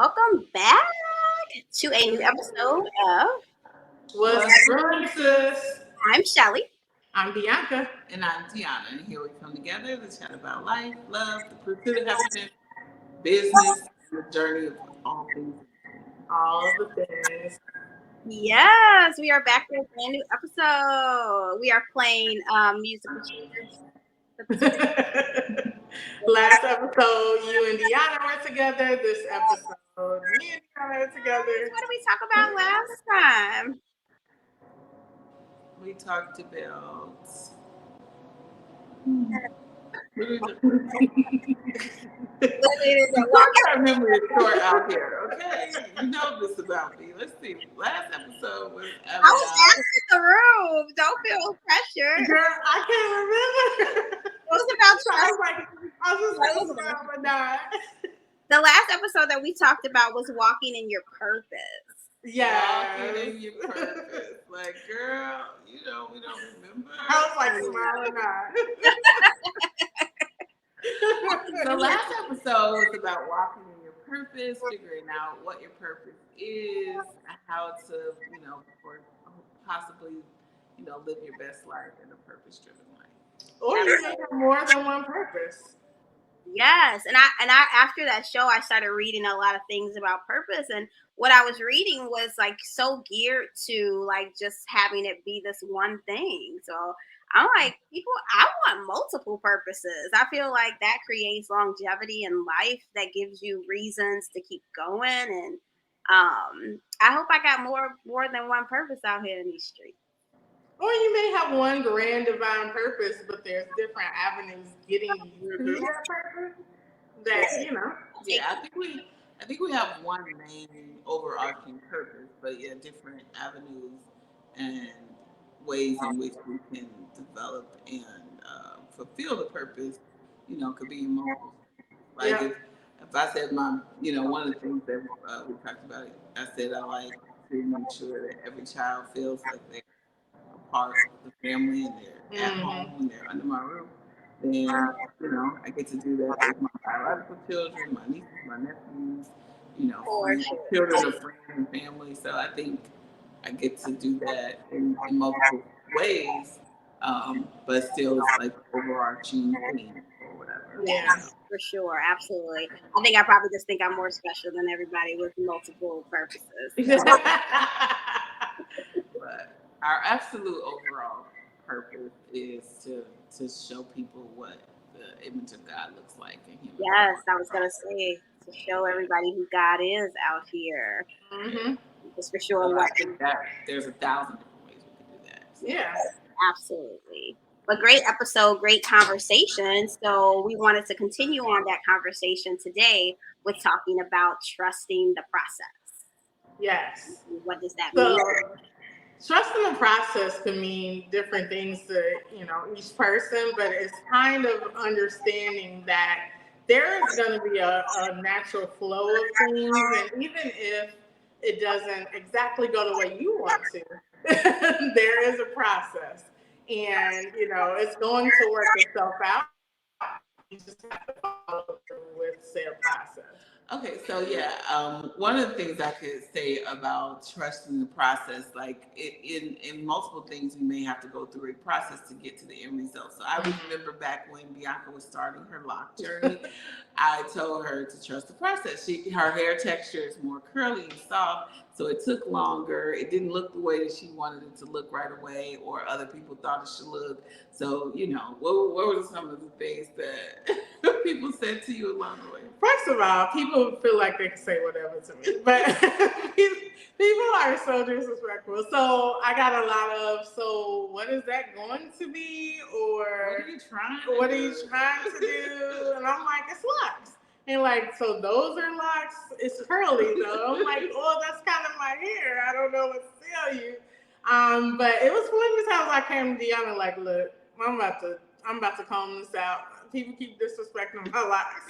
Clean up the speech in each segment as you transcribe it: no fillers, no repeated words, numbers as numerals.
welcome back to a new episode of What's Brewing Sis? I'm Shelly. I'm Bianca. And I'm Tiana, and here we come together to chat about life, love, the pursuit of happiness, business, and the journey of all things. All the things. Yes, we are back with a brand new episode. We are playing musical chairs. Last episode, you and Deanna were together. This episode, me and Deanna are together. What did we talk about last time? We talked about. I can't remember it short out here, okay? You know this about me. Let's see. Last episode was about. I was asking the room. Don't feel pressure. Girl, I can't remember. It was about I was just like, but not. The last episode that we talked about was walking in your purpose. Yeah. Walking in your purpose. Like, girl, we don't remember. I was like, smiling not. So last episode was about walking in your purpose, figuring out what your purpose is, how to, or possibly, live your best life in a purpose-driven life. Or you may have more than one purpose. Yes, and I after that show, I started reading a lot of things about purpose, and what I was reading was like so geared to like just having it be this one thing. So I'm like, I want multiple purposes. I feel like that creates longevity in life, that gives you reasons to keep going, and I hope I got more than one purpose out here in these streets. Or you may have one grand divine purpose, but there's different avenues getting you to that purpose. That Yeah, I think we have one main overarching purpose, but different avenues and ways in which we can develop and fulfill the purpose. Could be multiple. Like if I said one of the things that we talked about, I said I like to make sure that every child feels like they're part of the family and they're at home and they're under my roof, then I get to do that with my biological children, my nieces, my nephews, children of friends and family. So I think I get to do that in multiple ways, but still it's like overarching theme or whatever. Yeah, for sure, absolutely. I think I probably just think I'm more special than everybody with multiple purposes. But our absolute overall purpose is to show people what the image of God looks like in human. Yes, I was gonna say, to show everybody who God is out here. Just for sure. So I think that there's 1,000 different ways we can do that. So. Yeah, absolutely. But great episode, great conversation. So we wanted to continue on that conversation today with talking about trusting the process. Yes. What does that mean? Trusting the process can mean different things to each person, but it's kind of understanding that there is going to be a natural flow of things, and even if it doesn't exactly go the way you want to, there is a process, and it's going to work itself out. You just have to follow through with said process. Okay, so one of the things I could say about trusting the process, like in multiple things, you may have to go through a process to get to the end result. So I remember back when Bianca was starting her lock journey, I told her to trust the process. Her hair texture is more curly and soft, so it took longer. It didn't look the way that she wanted it to look right away, or other people thought it should look. So, what were some of the things that people said to you along the way? First of all, people feel like they can say whatever to me, but people are so disrespectful. So I got a lot of, so what is that going to be? Or what are you trying to do? And I'm like, it's locks. And like, so those are locks. It's curly though. I'm like, oh, that's kind of my hair. I don't know what to tell you. But it was plenty of times I came to Deanna like, look, I'm about to comb this out. People keep disrespecting my locks.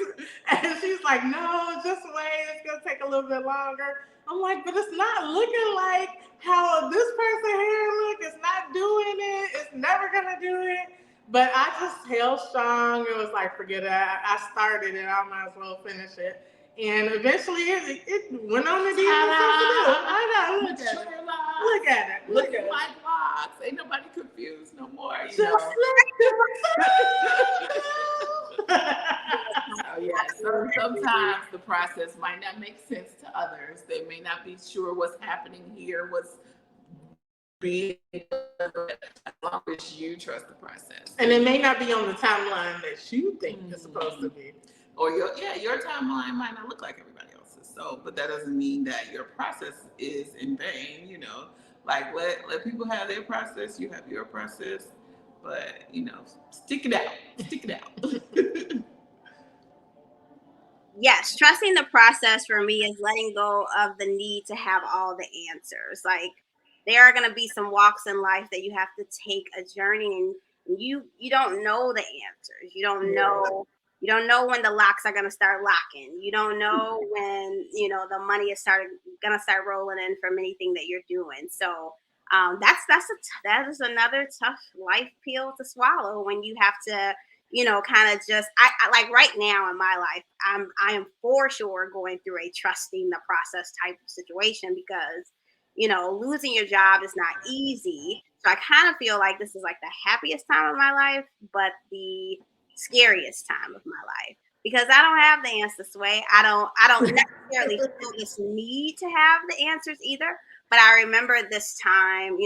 And she's like, no, just wait. It's going to take a little bit longer. I'm like, but it's not looking like how this person's hair look. It's not doing it. It's never going to do it. But I just held strong and was like, forget it. I started it. I might as well finish it. And eventually it went on to do what it's supposed to do. I know, look at it. Look at it. Look at my locks. Ain't nobody confused no more. You Just know. Oh, yeah. So sometimes the process might not make sense to others. They may not be sure what's happening here, what's being done, as long as you trust the process. And it may not be on the timeline that you think it's supposed to be. Or your timeline might not look like everybody else's. So, but that doesn't mean that your process is in vain. You know, like let people have their process. You have your process, but you know, stick it out. Stick it out. Yes, trusting the process for me is letting go of the need to have all the answers. Like there are going to be some walks in life that you have to take a journey, and you don't know the answers. You don't know when the locks are going to start locking. You don't know when the money is going to start rolling in from anything that you're doing. So that is another tough life pill to swallow when you have to kind of just I like right now in my life, I am for sure going through a trusting the process type of situation because losing your job is not easy. So I kind of feel like this is like the happiest time of my life, but the scariest time of my life because I don't have the answers, Sway. I don't necessarily feel this need to have the answers either. But I remember this time,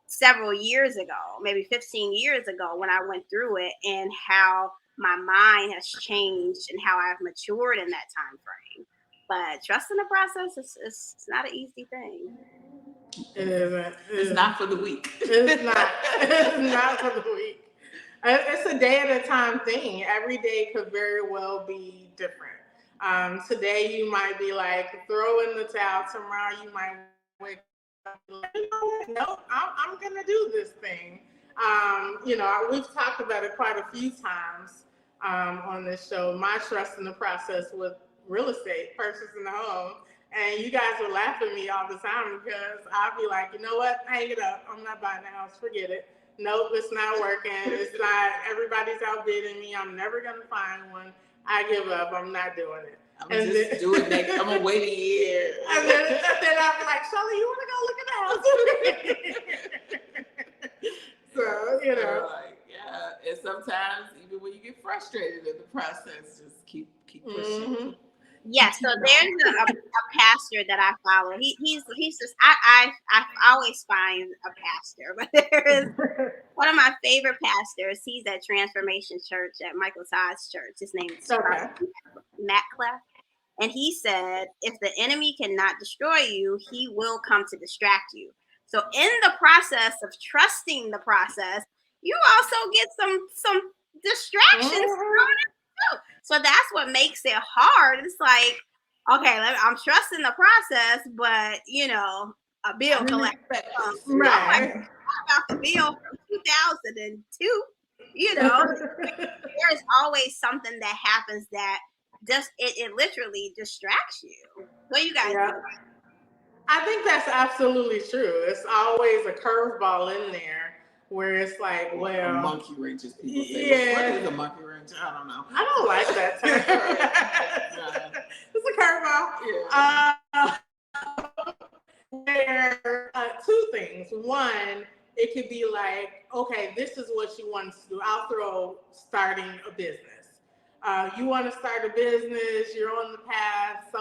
several years ago, maybe 15 years ago, when I went through it and how my mind has changed and how I've matured in that time frame. But trusting the process is not an easy thing. It isn't. It's not for the weak. It's not. It's not for the weak. It's a day at a time thing. Every day could very well be different. Today you might be like, throw in the towel. Tomorrow you might wake up and be like, no, I'm going to do this thing. We've talked about it quite a few times on this show. My trust in the process with real estate, purchasing the home. And you guys would laugh at me all the time because I'll be like, you know what? Hang it up. I'm not buying the house. Forget it. Nope, it's not working. It's not. Everybody's outbidding me. I'm never going to find one. I give up. I'm not doing it. I'm going to just do it next. I'm going to wait a year. And then I'll be like, Shelly, you want to go look at the house? So, yeah. And sometimes, even when you get frustrated in the process, just keep pushing. Mm-hmm. Yes, so there's a pastor that I follow. He's just I always find a pastor, but there is one of my favorite pastors. He's at Transformation Church at Michael Todd's church. His name is Matt Clef. And he said, if the enemy cannot destroy you, he will come to distract you. So in the process of trusting the process, you also get some distractions thrown in too. So that's what makes it hard. It's like, okay, I'm trusting the process, but a bill collector. Right. About the bill from 2002. There's always something that happens that just it literally distracts you. What do you guys think? I think that's absolutely true. It's always a curveball in there where it's like, well, a monkey wrench, as people say. What is a monkey wrench? I don't know. I don't like that term. It's a curveball. Where two things. One, it could be like, okay, this is what you want to do. I'll throw starting a business. You want to start a business, you're on the path,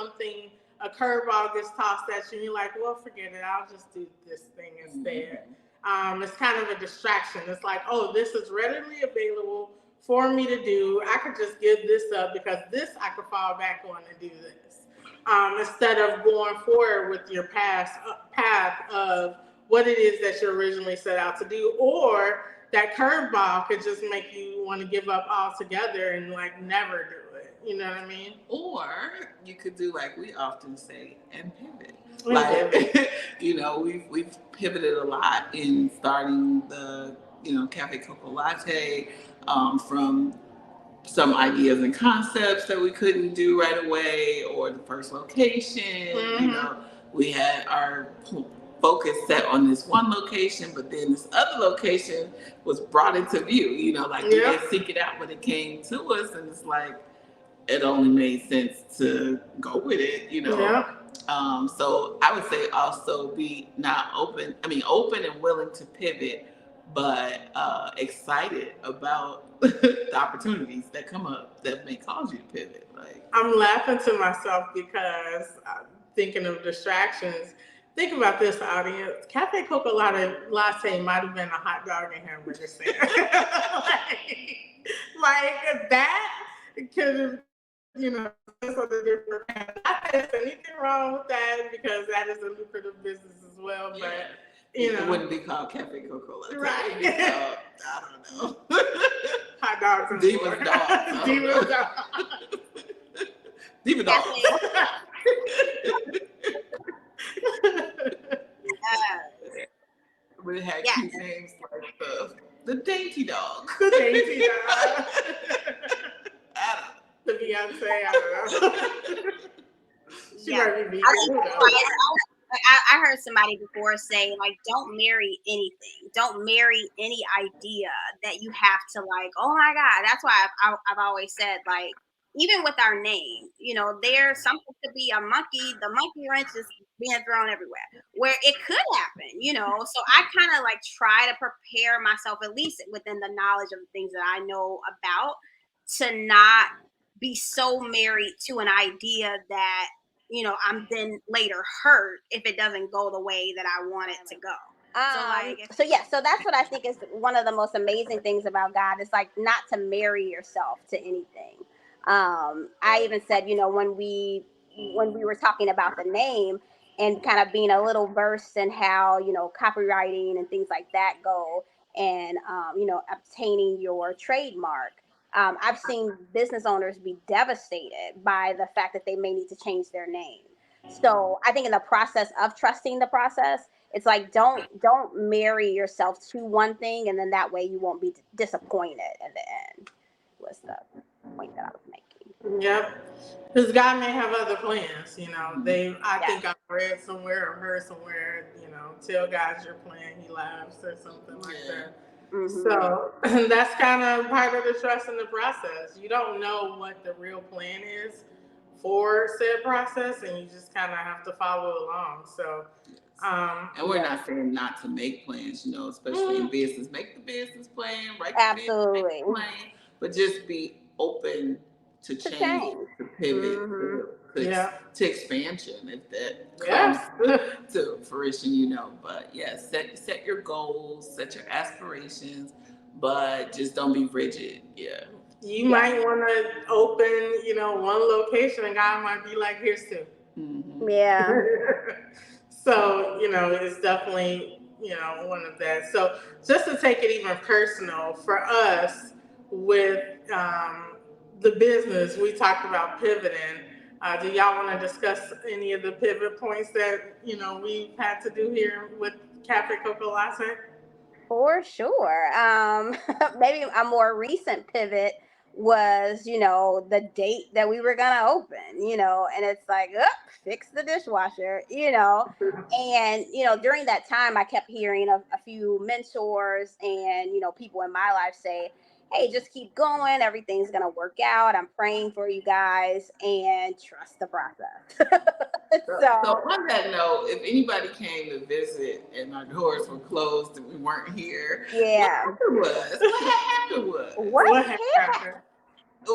a curveball gets tossed at you, and you're like, well, forget it, I'll just do this thing instead. It's kind of a distraction. It's like, oh, this is readily available for me to do. I could just give this up because this I could fall back on and do this. Instead of going forward with your path of what it is that you originally set out to do, or that curveball could just make you want to give up altogether and like never do it. You know what I mean? Or you could do like we often say and pivot. Like we've pivoted a lot in starting the Cafe Coco Latte from some ideas and concepts that we couldn't do right away, or the first location. We had our focus set on this one location, but then this other location was brought into view. We didn't seek it out, but it came to us, and it's like, it only made sense to go with it, you know. Yeah. So I would say also be not open. I mean, open and willing to pivot, but excited about the opportunities that come up that may cause you to pivot. Like, I'm laughing to myself because thinking of distractions. Think about this, audience. Cafe Coco Latte might have been a hot dog and hamburger stand. like that could have, that's what the different. Not that there's anything wrong with that because that is a lucrative business as well. But it wouldn't be called Cafe Coco Latte. Right. It would be called, I don't know. Hot dogs and Divas Dogs. Divas Dogs. Diva Dogs. We had cute names like the Dainty Dog. The Dainty Dog. I don't know. The Beyonce, I don't know. She might be vegan. I heard somebody before say, like, don't marry anything. Don't marry any idea that you have to, like, oh my God. That's why I've always said, like, even with our name, there's something to be a monkey. The monkey wrench is being thrown everywhere where it could happen, So I kind of like try to prepare myself, at least within the knowledge of the things that I know about, to not be so married to an idea that I'm then later hurt if it doesn't go the way that I want it to go. So that's what I think is one of the most amazing things about God is like not to marry yourself to anything. I even said, when we were talking about the name and kind of being a little versed in how, copywriting and things like that go and, obtaining your trademark. I've seen business owners be devastated by the fact that they may need to change their name. So I think in the process of trusting the process, it's like don't marry yourself to one thing, and then that way you won't be disappointed in the end. Was the point that I was making. Yep. Because God may have other plans, I think I've read somewhere or heard somewhere, tell God your plan, he laughs or something like that. Mm-hmm. So that's kind of part of the trust in the process. You don't know what the real plan is for said process, and you just kind of have to follow along. So, and we're not saying not to make plans, especially in business. Make the business plan, write the Absolutely. business plan, but just be open to change, to pivot, to expansion if that comes to fruition, But set your goals, set your aspirations, but just don't be rigid. You might want to open, one location, and God might be like, here's two. Mm-hmm. Yeah. So, it's definitely, one of that. So just to take it even personal for us with the business, we talked about pivoting. Do y'all want to discuss any of the pivot points that, we've had to do here with Cafe Coco Latte? For sure. Maybe a more recent pivot was, the date that we were going to open, and it's like, fix the dishwasher, and, during that time, I kept hearing of a few mentors and, people in my life say, hey, just keep going. Everything's going to work out. I'm praying for you guys and trust the process. So on that note, if anybody came to visit and our doors were closed and we weren't here, what happened?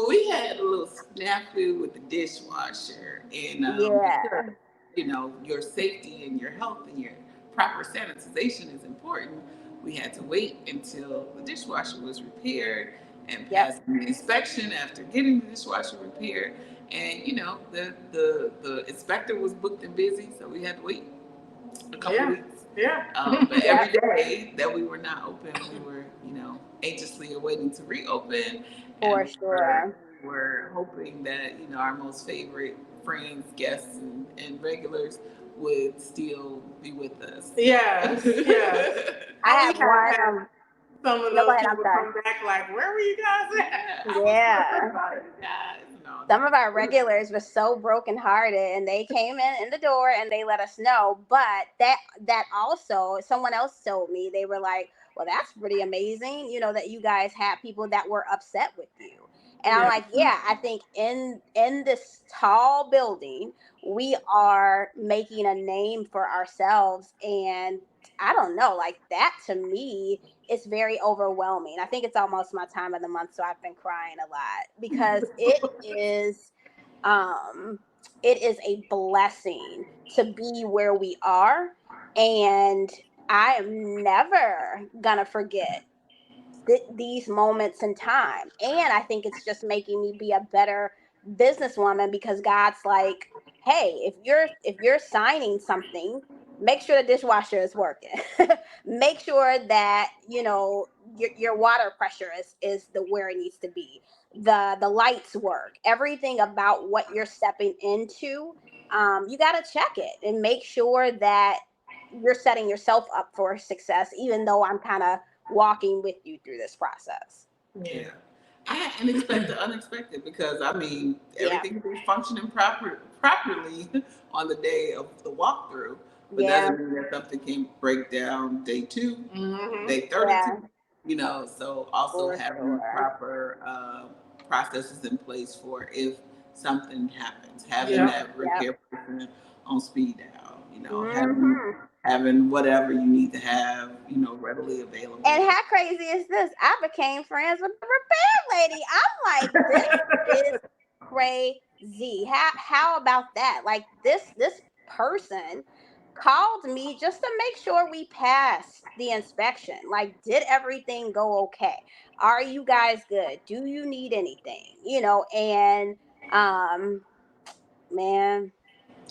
We had a little snafu with the dishwasher, and because, your safety and your health and your proper sanitization is important, we had to wait until the dishwasher was repaired and passed the inspection after getting the dishwasher repaired. And the inspector was booked and busy, so we had to wait a couple weeks. But every day that we were not open, we were, anxiously awaiting to reopen. For sure. We were hoping that, our most favorite friends, guests, and regulars would still be with us. Yes. I have one. Some of those people come back like, where were you guys at? Yeah. Some of our regulars were so brokenhearted, and they came in the door and they let us know. But that also, someone else told me, they were like, well, that's pretty amazing, that you guys had people that were upset with you. And I'm like, yeah, I think in this tall building, we are making a name for ourselves. And I don't know, like that to me is very overwhelming. I think it's almost my time of the month, so I've been crying a lot because um it is a blessing to be where we are. And I am never gonna forget these moments in time. And I think it's just making me be a better businesswoman because God's like, hey, if you're signing something, make sure the dishwasher is working. Make sure that your water pressure is the where it needs to be. The lights work. Everything about what you're stepping into, you got to check it and make sure that you're setting yourself up for success. Even though I'm kind of walking with you through this process. Yeah. I had to expect the unexpected because I mean everything was functioning properly on the day of the walkthrough, but doesn't mean that something can break down day 2, day 32. You know, so also having proper processes in place for if something happens, having that repair person on speed dial, you know, having whatever you need to have, you know, readily available. And how crazy is this? I became friends with the repair lady. I'm like, this is crazy. How about that? Like this person called me just to make sure we passed the inspection. Like, did everything go okay? Are you guys good? Do you need anything? And man.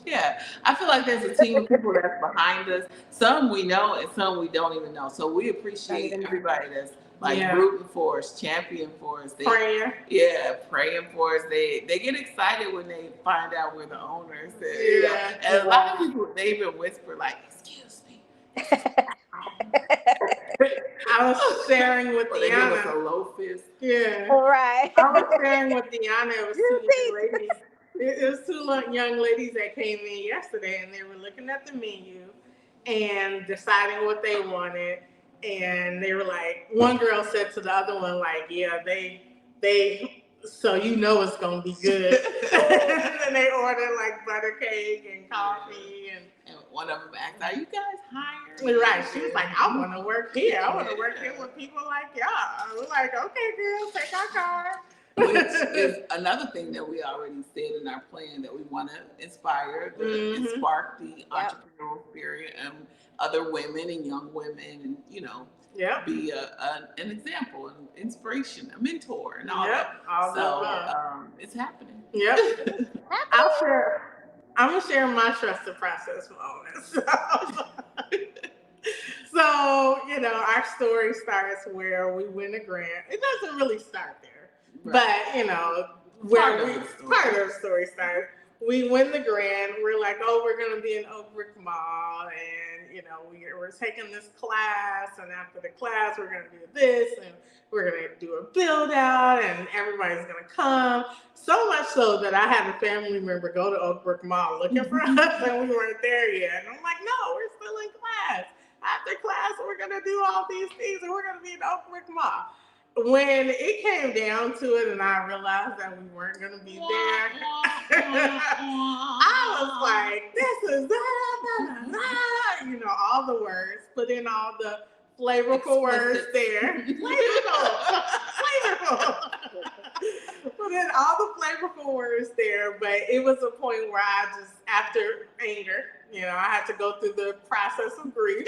Yeah, I feel like there's a team of people that's behind us. Some we know and some we don't even know. So we appreciate everybody that's like rooting for us, championing for us. Praying for us. They get excited when they find out we're the owners. And a lot of people, they even whisper like, excuse me. I was sharing with Deanna. They give us a low fist. Yeah. Right. I was sharing with Deanna. It was two young ladies. It was two young ladies that came in yesterday, and they were looking at the menu and deciding what they wanted. And they were like, one girl said to the other one, like, yeah, they so you know it's gonna be good. And they ordered like butter cake and coffee and one of them asked, "Are you guys hired?" Right. She was like, "I want to work here. I want to work here with people like y'all." I was like, "Okay, girl, take our car." Which is another thing that we already said in our plan that we want to inspire and spark the entrepreneurial spirit and other women and young women, and be an example, an inspiration, a mentor, and all that. So it's happening. Yep. I'm gonna share my trusted process moment. So our story starts where we win a grant. It doesn't really start there, but part of the story started. We win the grant. We're like, oh, we're gonna be in Oak Brook Mall, and we're taking this class, and after the class, we're gonna do this, and we're gonna do a build out, and everybody's gonna come. So much so that I had a family member go to Oak Brook Mall looking for us, and we weren't there yet. And I'm like, no, we're still in class. After class, we're gonna do all these things, and we're gonna be in Oak Brook Mall. When it came down to it and I realized that we weren't going to be there, I was like, this is all the words, put in all the flavorful words there. Flavorful. Put in all the flavorful words there, but it was a point where I just, after anger, I had to go through the process of grief.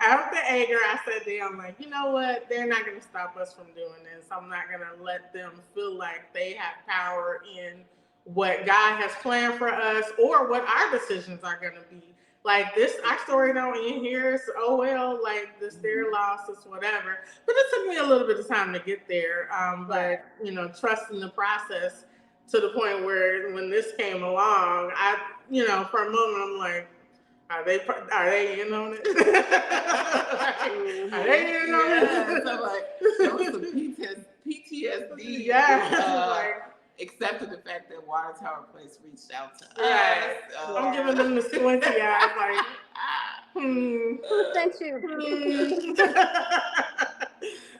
After anger, I sat down, I'm like, you know what? They're not going to stop us from doing this. I'm not going to let them feel like they have power in what God has planned for us or what our decisions are going to be. Like this, our story don't end here. It's, oh, well, like this, their loss, it's whatever. But it took me a little bit of time to get there. But, trusting the process to the point where when this came along, I, for a moment, I'm like, are they in on it? Are they in on it? So like, there was some PTSD. Yeah. Accepting the fact that Water Tower Place reached out to us. I'm giving them the squinty eyes, like, Who sent you?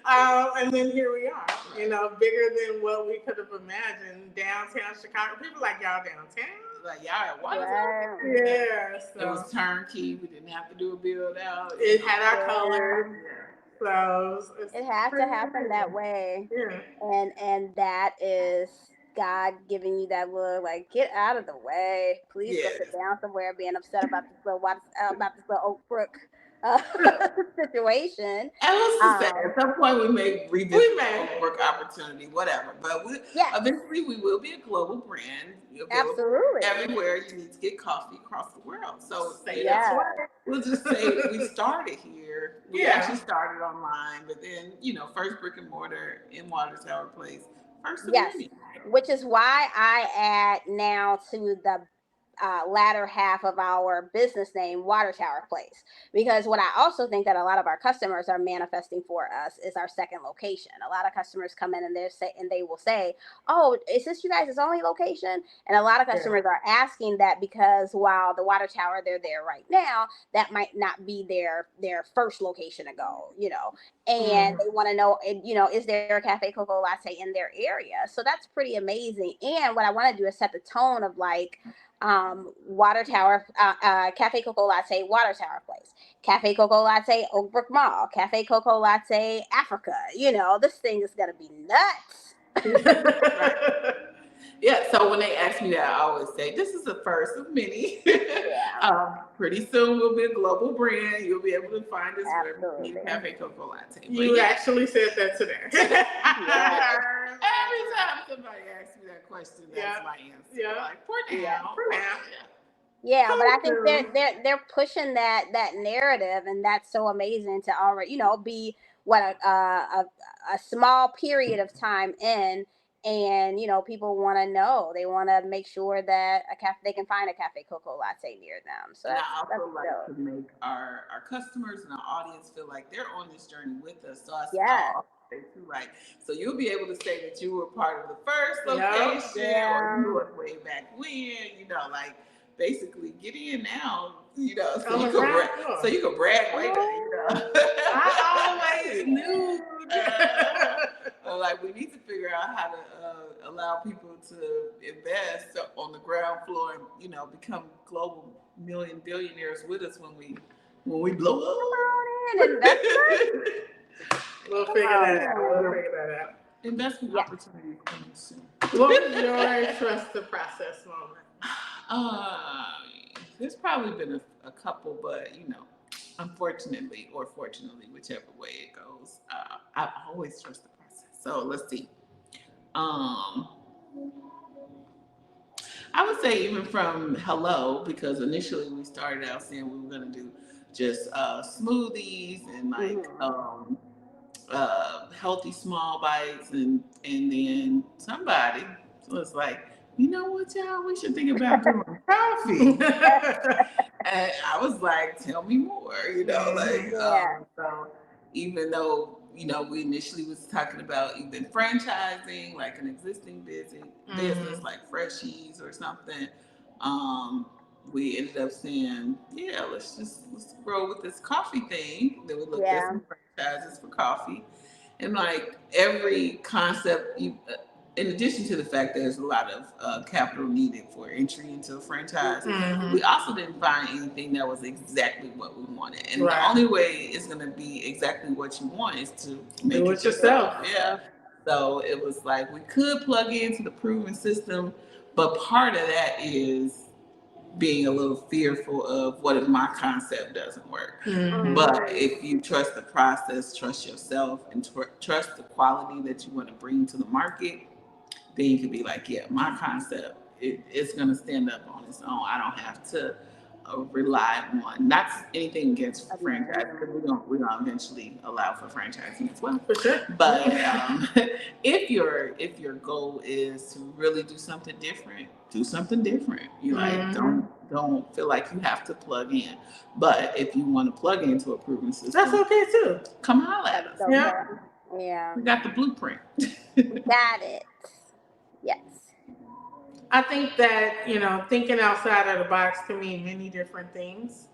And then here we are, bigger than what we could have imagined. Downtown Chicago. People like, y'all downtown? Like, y'all at Watertown? Wow. Yeah. So. It was turnkey. We didn't have to do a build out. It had our colors. So it had to happen that way. Yeah. And that is God giving you that look, like, get out of the way. Please go sit down somewhere being upset about this little Oak Brook situation. And let's just say, at some point we may revisit Oak Brook opportunity, whatever. But eventually we will be a global brand. Absolutely. Everywhere you need to get coffee across the world. So that's why we'll just say we started here. We actually started online, but then, first brick and mortar in Water Tower Place. First of many. Which is why I add now to the latter half of our business name, Water Tower Place, because what I also think that a lot of our customers are manifesting for us is our second location. A lot of customers come in and they will say, "Oh, is this you guys' only location?" And a lot of customers are asking that because while the Water Tower, they're there right now, that might not be their first location to go, and they want to know, is there a Cafe Coco Latte in their area? So that's pretty amazing. And what I want to do is set the tone of like, Water Tower, Cafe Coco Latte, Water Tower Place, Cafe Coco Latte, Oak Brook Mall, Cafe Coco Latte, Africa. This thing is going to be nuts. Yeah, so when they ask me that, I always say, this is the first of many. Pretty soon we'll be a global brand. You'll be able to find us wherever you need Cafe Coco Latte. You actually said that today. Every time somebody asks me that question, that's my answer. Yeah. Like, for now. Yeah, but I think they're pushing that narrative, and that's so amazing to already, be what a small period of time in. And people want to know. They want to make sure that they can find a Cafe Coco Latte near them. So I also like to make our customers and our audience feel like they're on this journey with us. So so you'll be able to say that you were part of the first location, or you were way back when. Basically get in now. So you can brag later. I always knew. We need to figure out how to allow people to invest on the ground floor and become global billionaires with us when we blow up. We'll figure that out. Investment opportunities coming soon. What was your trust the process moment? There's probably been a couple, but unfortunately or fortunately, whichever way it goes, I always trust the process. So let's see. I would say even from hello, because initially we started out saying we were going to do just smoothies and healthy small bites, and then somebody was like, you know what, y'all, we should think about doing coffee. And I was like, tell me more, so even though we initially was talking about even franchising, like an existing business like Freshies or something, we ended up saying, let's grow with this coffee thing. Then we looked at some franchises for coffee, and every concept, in addition to the fact that there's a lot of capital needed for entry into a franchise, we also didn't find anything that was exactly what we wanted. And the only way it's going to be exactly what you want is to make it yourself. Yeah. So it was like we could plug into the proven system, but part of that is being a little fearful of what if my concept doesn't work. But if you trust the process, trust yourself, and trust the quality that you want to bring to the market, then you can be like, my concept, it's going to stand up on its own. I don't have to rely on, not anything against franchise, because we're going to eventually allow for franchising as well. For sure. But if your goal is to really do something different, do something different. You don't feel like you have to plug in. But if you want to plug into a proven system, that's okay too. Come holler at us. Yeah. We got the blueprint. Got it. Yes. I think that, thinking outside of the box can mean many different things.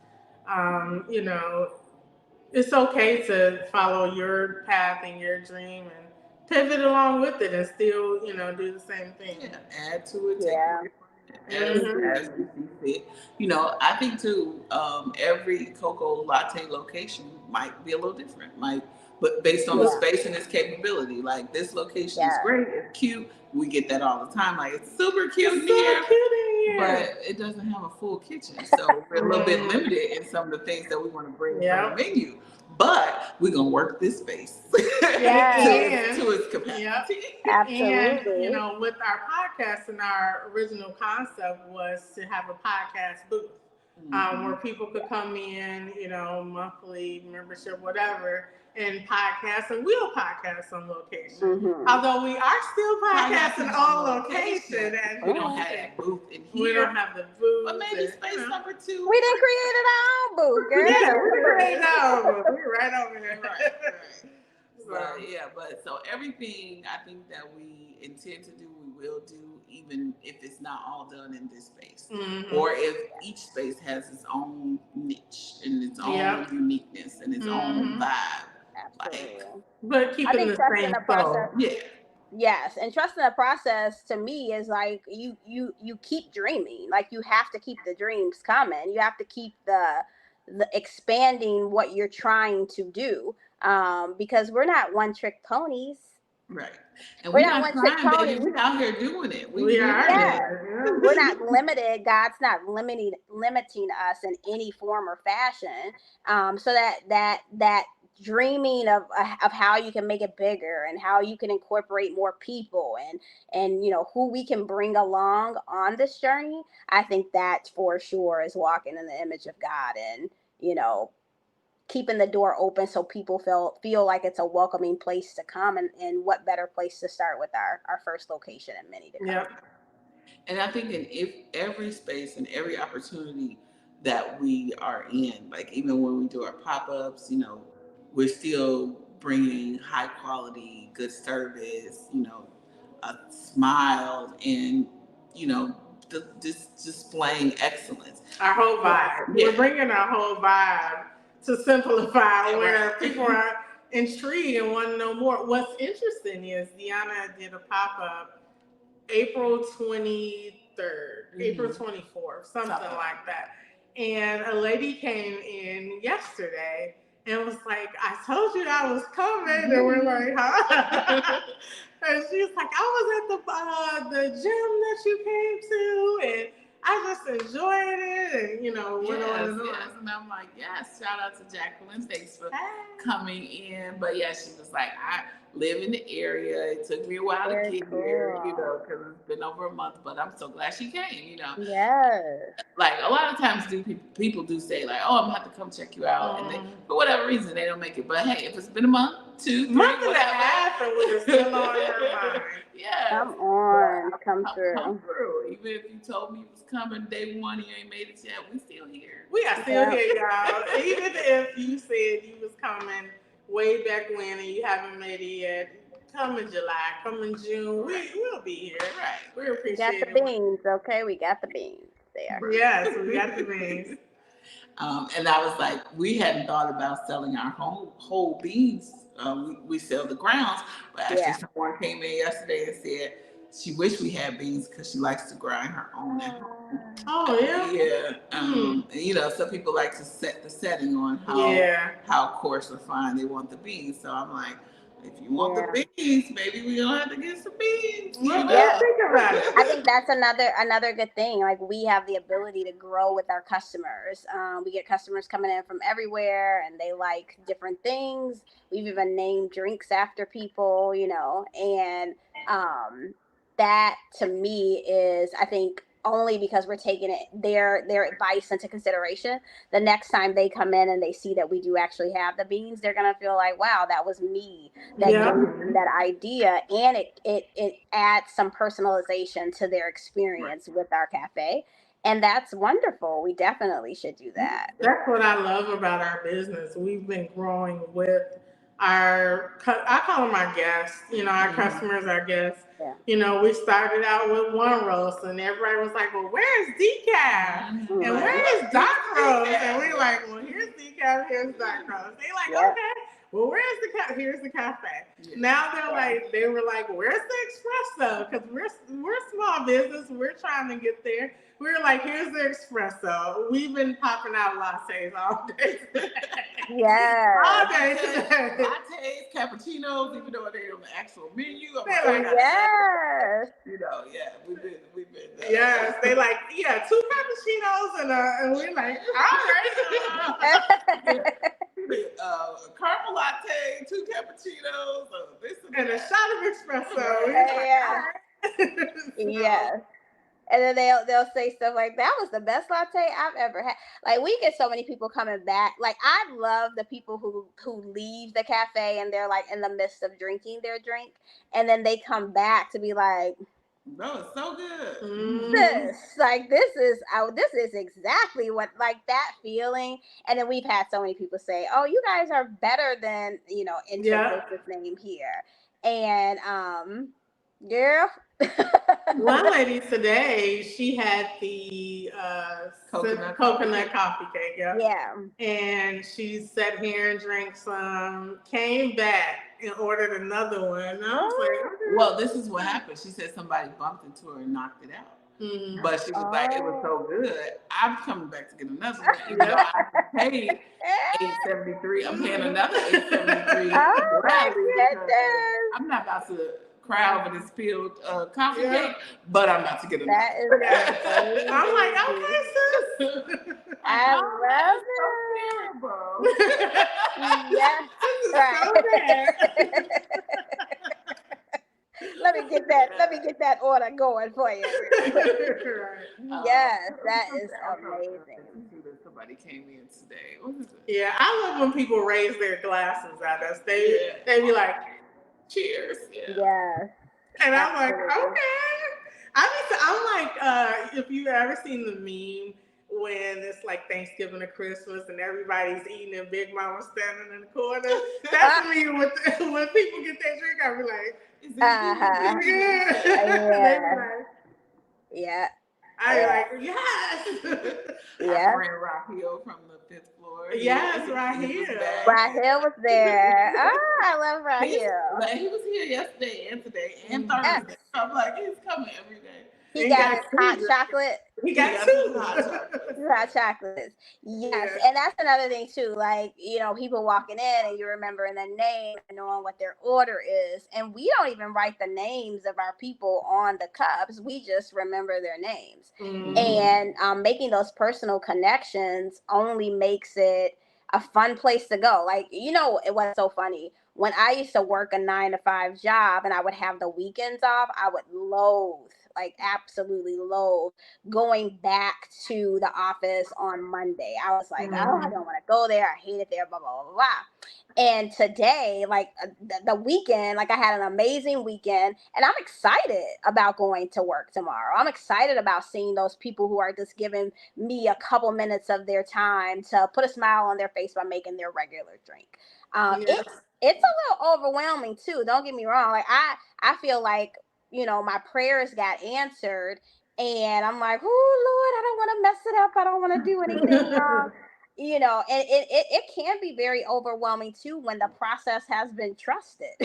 it's okay to follow your path and your dream and pivot along with it and still, do the same thing. Yeah, add to it, take Yeah. away from it, Mm-hmm. as you see fit. I think too. Every cocoa latte location might be a little different, but based on the Yeah. space and its capability. Like this location is Yeah. great, it's cute. We get that all the time. Like it's super cute It's in so here, cute in but here. it doesn't have a full kitchen, so we're a little bit Mm. limited in some of the things that we want to bring from the Yep. menu. But we're gonna work this space Yes. to its Yep. capacity. And, Absolutely. with our podcast, and our original concept was to have a podcast booth, where people could come in, monthly membership, whatever, and podcast, and we'll podcast on location. Mm-hmm. Although we are still podcasting on location, and we don't have that booth in here. we don't have the booth. But maybe space number 2. We didn't create our own booth, girl. Yeah, we're right over. We're right over there. Right. But so everything I think that we intend to do, we will do, even if it's not all done in this space, or if each space has its own niche and its own uniqueness and its own vibe. Absolutely. But keeping the same soul. Yeah. Yes, and trusting the process to me is like you keep dreaming. Like you have to keep the dreams coming. You have to keep the expanding what you're trying to do. Because we're not one trick ponies. Right. And We're we're not not one trick trying, baby. ponies. We're out here doing it. We are. Yes. We're not limited. God's not limiting us in any form or fashion. So that dreaming of how you can make it bigger and how you can incorporate more people and who we can bring along on this journey, I think that for sure is walking in the image of God and keeping the door open so people feel like it's a welcoming place to come, and what better place to start with our first location in many to come. Yep. And I think in if every space and every opportunity that we are in, like even when we do our pop-ups, we're still bringing high quality, good service, a smile, and just displaying excellence. Our whole vibe. Yeah. We're bringing our whole vibe to simplify, where people are intrigued and want to know more. What's interesting is Deanna did a pop-up April 23rd, April 24th, something like that. And a lady came in yesterday and was like, I told you I was coming. And we're like, huh? And she was like, I was at the gym that you came to, and I just enjoyed it, and went on and on. Yes. And I'm like, yes, shout out to Jacqueline. Thanks for coming in. But yeah, she was like, I live in the area. It took me a while to get here, because it's been over a month, but I'm so glad she came, Yes. Like a lot of times people do say like, oh, I'm gonna have to come check you out. And for whatever reason, they don't make it. But hey, if it's been a month, 2, 3, month and a half, and we're still on your mind. Yeah. Come on. Come through. Come through. Even if you told me it was coming day 1 and you ain't made it yet, we still here. We are still here, y'all. Even if you said you was coming way back when and you haven't made it yet, come in July, come in June, we'll be here. Right. We appreciate it. We got the beans, okay? We got the beans there. Yes, we got the beans. And I was like, we hadn't thought about selling our whole beans. We sell the grounds, but actually someone came in yesterday and said she wished we had beans because she likes to grind her own at home. Oh yeah. Yeah. Some people like to set the setting on how coarse or fine they want the beans. So I'm like, if you want the beans, maybe we're gonna have to get some beans. Think about it. I think that's another good thing. Like we have the ability to grow with our customers. We get customers coming in from everywhere, and they like different things. We've even named drinks after people, and that to me is, I think, only because we're taking their advice into consideration. The next time they come in and they see that we do actually have the beans, they're gonna feel like, wow, that was me that gave them that idea, and it adds some personalization to their experience with our cafe, and that's wonderful. We definitely should do that. That's what I love about our business. We've been growing with I call them our guests, our customers, our guests. Yeah. We started out with one roast, and everybody was like, well, where's decaf? And where's dark roast? And we like, well, here's decaf, here's dark roast. They like, okay, well, where's the here's the cafe. Yeah. Now they were like, where's the espresso? Because we're small business, we're trying to get there. We were like, here's the espresso. We've been popping out lattes all day today. Yeah. All day today. Lattes, cappuccinos, even though they're on the actual menu. Yes. We've been. Yes, they like, 2 cappuccinos and we're like, all right. Caramel latte, 2 cappuccinos, this and a shot of espresso. Yeah. Yes. And then they'll say stuff like, that was the best latte I've ever had. Like, we get so many people coming back. Like, I love the people who leave the cafe and they're like in the midst of drinking their drink, and then they come back to be like, no, it's so good. This is exactly what, like, that feeling. And then we've had so many people say, oh, you guys are better than, enter this name here. And girl. One lady today, she had the coconut coffee cake. Yeah. And she sat here and drank some, came back and ordered another one. And I was like, well, this is what happened. She said somebody bumped into her and knocked it out. Mm-hmm. But she was like, it was so good. I'm coming back to get another one. Even though I paid $8.73, I'm paying another $8.73. Oh my goodness. I'm not about to cry over this spilled coffee cake, but I'm about to get another. That is I'm like, okay, sis. I love it. Terrible. Yes. Right. Let me get that order going for you. Yes, that is amazing. Somebody came in today. What is it? Yeah, I love when people raise their glasses at us. They be like, cheers. Yeah. And I'm like, okay. I'm like, if you've ever seen the meme when it's like Thanksgiving or Christmas and everybody's eating and Big Mama standing in the corner, that's me when people get their drink, I'll be like, is it good? Yeah. I like, yes. Yeah. Our friend Raheel from the 5th floor. Yes, Raheel. Raheel was there. Oh, I love Raheel. He was here yesterday and today and Thursday. Yes. I'm like, he's coming every day. He got his hot chocolate. He got 2 hot chocolates. Yes. And that's another thing too. Like, people walking in and you're remembering their name and knowing what their order is. And we don't even write the names of our people on the cups. We just remember their names. Mm-hmm. And making those personal connections only makes it a fun place to go. Like, it was so funny. When I used to work a 9-to-5 job and I would have the weekends off, I would absolutely loathe going back to the office on Monday. I was like, I don't want to go there. I hate it there, blah, blah, blah, blah. And today, the weekend, I had an amazing weekend, and I'm excited about going to work tomorrow. I'm excited about seeing those people who are just giving me a couple minutes of their time to put a smile on their face by making their regular drink. It's a little overwhelming too. Don't get me wrong. Like I feel like, my prayers got answered, and I'm like, oh Lord, I don't want to mess it up. I don't want to do anything wrong. And it can be very overwhelming too when the process has been trusted.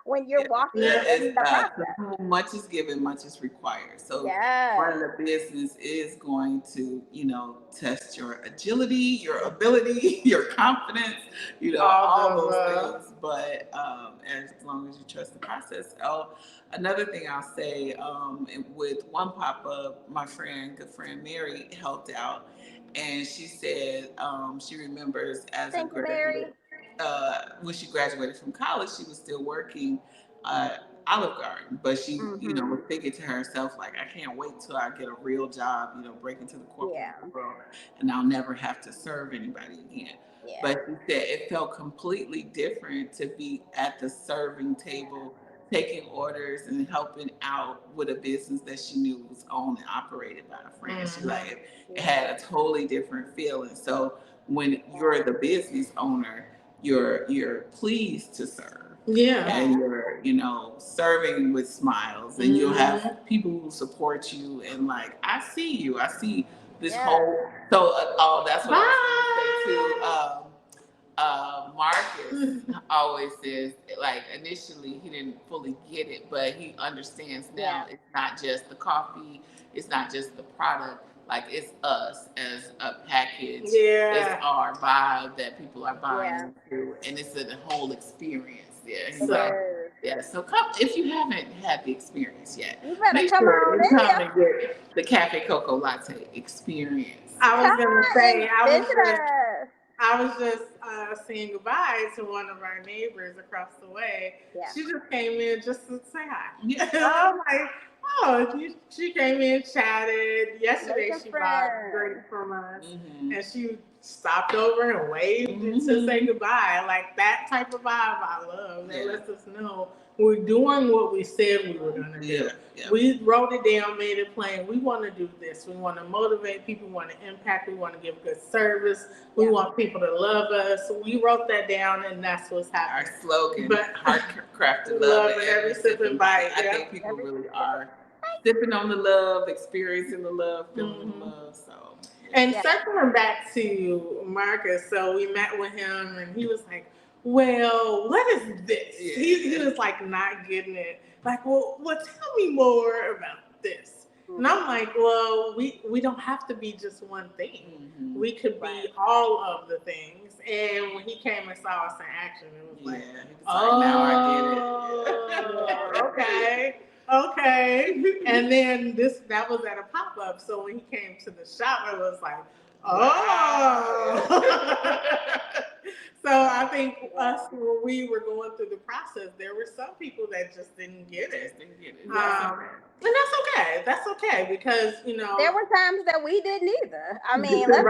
When you're walking in the process. Much is given, much is required. So part of the business is going to, test your agility, your ability, your confidence, all those things. But as long as you trust the process. Another thing I'll say, with one pop-up, my good friend Mary helped out. And she said she remembers as a graduate, when she graduated from college, she was still working Olive Garden, but she, was thinking to herself, like, I can't wait till I get a real job, break into the corporate world, and I'll never have to serve anybody again. Yeah. But she said it felt completely different to be at the serving table, taking orders and helping out with a business that she knew was owned and operated by a friend. She it had a totally different feeling. So when you're the business owner, you're pleased to serve. Yeah. And you're, serving with smiles, and you'll have people who support you, and like, I see this whole. So, that's what I was going to say too. Marcus always says, like, initially he didn't fully get it, but he understands now. It's not just the coffee, it's not just the product, like, it's us as a package. It's our vibe that people are buying into, and it's a whole experience. He's like, so come, if you haven't had the experience yet, you better make come sure on it's in. time to get the Cafe Coco Latte experience. I was gonna say, I was just saying goodbye to one of our neighbors across the way. Yeah. She just came in just to say hi. Yeah. I'm like, she came in, chatted. Yesterday she bought drinks from us, and she stopped over and waved to say goodbye. Like, that type of vibe I love. That lets us know we're doing what we said we were going to do. Yeah. We wrote it down, made it plain. We want to do this. We want to motivate people. We want to impact. We want to give good service. We want people to love us. We wrote that down, and that's what's happening. Our slogan, heart-crafted love in every sip and bite. I think people really are sipping on the love, experiencing the love, feeling the love. So. And circling back to Marcus, so we met with him, and he was like, well, what is this? Yeah. He was like not getting it. Like, well, tell me more about this. And I'm like, well, we don't have to be just one thing. We could be all of the things. And when he came and saw us in action, it was like, now I get it. Okay. And then that was at a pop-up. So when he came to the shop, it was like, So I think when we were going through the process, there were some people that just didn't get it. And that's okay because, there were times that we didn't either. I mean, let's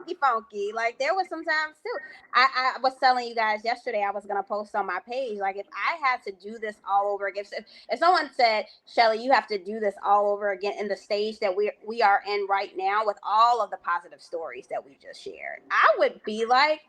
be funky. Like, there were some times too. I was telling you guys yesterday, I was going to post on my page, like, if I had to do this all over again, if someone said, Shelly, you have to do this all over again in the stage that we are in right now with all of the positive stories that we just shared, I would be like,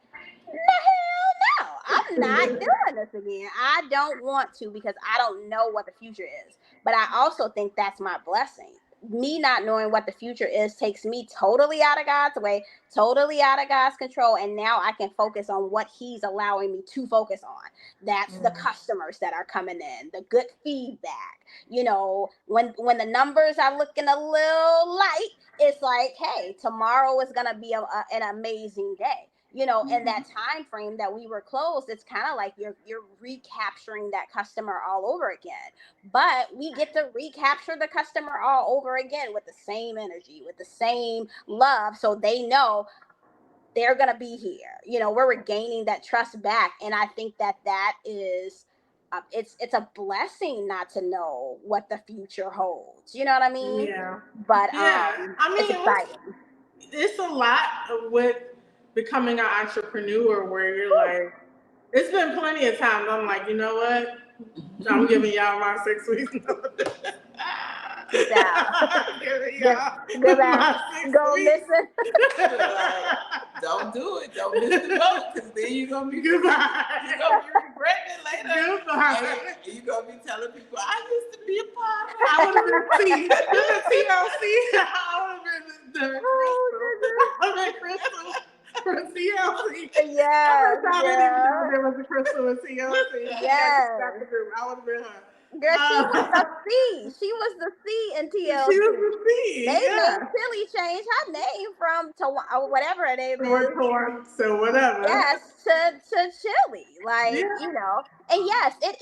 no, I'm not doing this again. I don't want to, because I don't know what the future is. But I also think that's my blessing. Me not knowing what the future is takes me totally out of God's way, totally out of God's control. And now I can focus on what he's allowing me to focus on. That's the customers that are coming in, the good feedback. When the numbers are looking a little light, it's like, hey, tomorrow is going to be an amazing day. In that time frame that we were closed, it's kind of like you're recapturing that customer all over again. But we get to recapture the customer all over again with the same energy, with the same love, so they know they're gonna be here. We're regaining that trust back, and I think that is it's a blessing not to know what the future holds. You know what I mean? Yeah. But it's exciting. It's a lot with becoming an entrepreneur where you're like, it's been plenty of times I'm like, you know what? I'm giving y'all my 6 weeks notice. Go listen. Don't do it. Don't miss the boat, because then you're gonna be regretting it later. Goodbye. You're gonna be telling people, I used to be a part of it. I would have been TLC. I would have been Crystal. From TLC. Yeah. There was a Crystal in TLC. Yes. I would have been her. Girl, she was the C. She was the C in TLC. She was the C. They made Tilly change her name from to whatever her name is. So whatever. Yes, to Chili. Like, And yes, it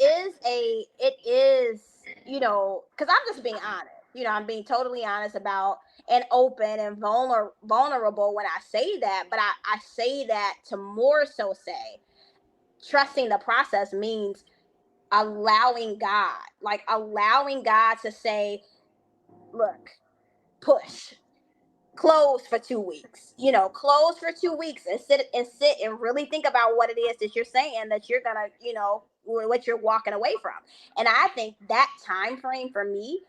is, because I'm just being honest. I'm being totally honest about and open and vulnerable when I say that. But I say that to more so say trusting the process means allowing God to say, look, push, close for 2 weeks, close for 2 weeks and sit and really think about what it is that you're saying, that you're gonna, what you're walking away from. And I think that time frame for me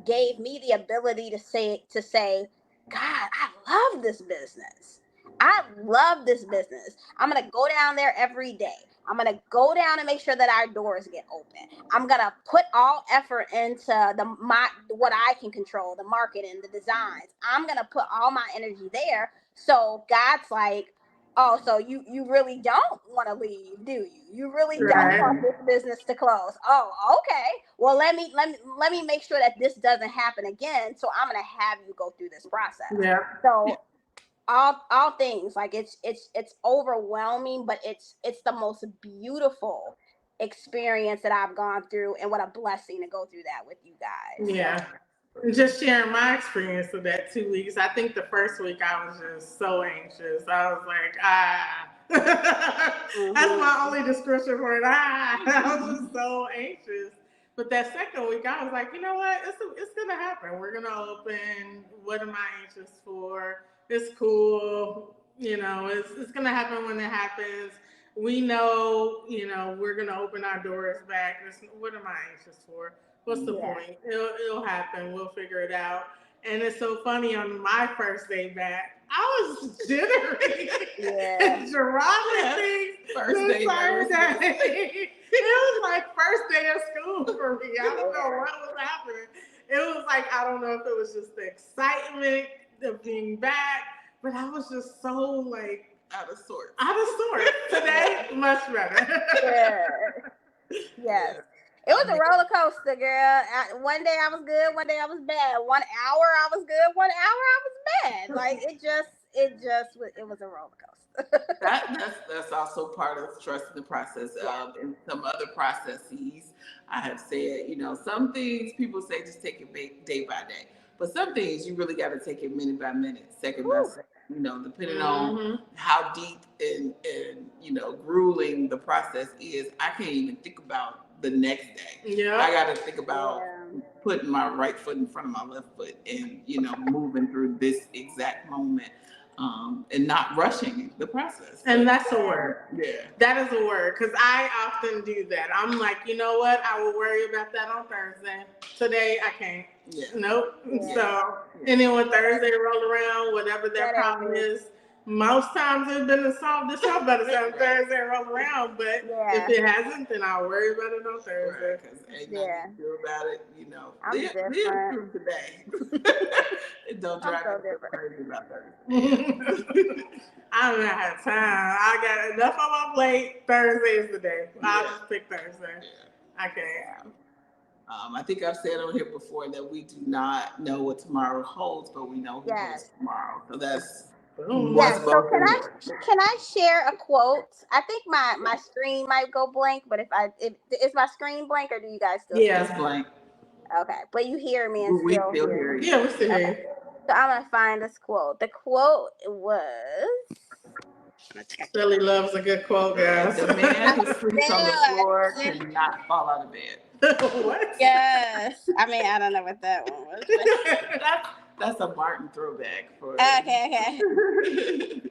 gave me the ability to say, God, I love this business. I love this business. I'm going to go down there every day. I'm going to go down and make sure that our doors get open. I'm going to put all effort into what I can control, the marketing, the designs. I'm going to put all my energy there. So God's like, oh, so you really don't want to leave, do you? You really don't Right. want this business to close. Oh, okay. Well, let me make sure that this doesn't happen again. So I'm going to have you go through this process. Yeah. So all things, like it's overwhelming, but it's the most beautiful experience that I've gone through, and what a blessing to go through that with you guys. Yeah. Just sharing my experience of that 2 weeks. I think the first week I was just so anxious. I was like, ah. That's my only description for it. Ah. I was just so anxious. But that second week, I was like, you know what? It's going to happen. We're going to open. What am I anxious for? It's cool. It's going to happen when it happens. We know, we're going to open our doors back. What am I anxious for? What's the point? It'll happen. We'll figure it out. And it's so funny, on my first day back, I was jittery and dramatic. First day It was like first day of school for me. I don't know what was happening. It was like, I don't know if it was just the excitement of being back, but I was just so like out of sorts. Today, much better. Yes. It was a roller coaster, girl. One day I was good, one day I was bad. 1 hour I was good, 1 hour I was bad. Like it was a roller coaster. That's also part of trusting the process. In some other processes, I have said, some things people say just take it day by day, but some things you really got to take it minute by minute, second by second. Depending on how deep and grueling the process is, I can't even think about the next day. Yeah. I got to think about putting my right foot in front of my left foot and, moving through this exact moment, and not rushing the process. And that's a word. Yeah. That is a word, because I often do that. I'm like, you know what? I will worry about that on Thursday. Today, I can't. Yeah. Nope. Yeah. So, and then when Thursday roll around, whatever that problem is, most times it's been solved. This show better on Thursday roll around, but if it hasn't, then I'll worry about it on Thursday. Because ain't nothing to do about it. I'm live through today. Don't drive me crazy about Thursday. I don't have time. I got enough on my plate. Thursday is the day. I'll just pick Thursday. Yeah. I can't. I think I've said on here before that we do not know what tomorrow holds, but we know who holds tomorrow. So that's so can I share a quote? I think my screen might go blank, but if is my screen blank, or do you guys still? Yeah, it's blank. Okay, but you hear me and we still hear you. Yeah, we still hear you. So I'm gonna find this quote. The quote was. Billy loves a good quote, guys. The man who sleeps on the floor cannot fall out of bed. What? Yes. I mean, I don't know what that one was. That's a Martin throwback. Okay.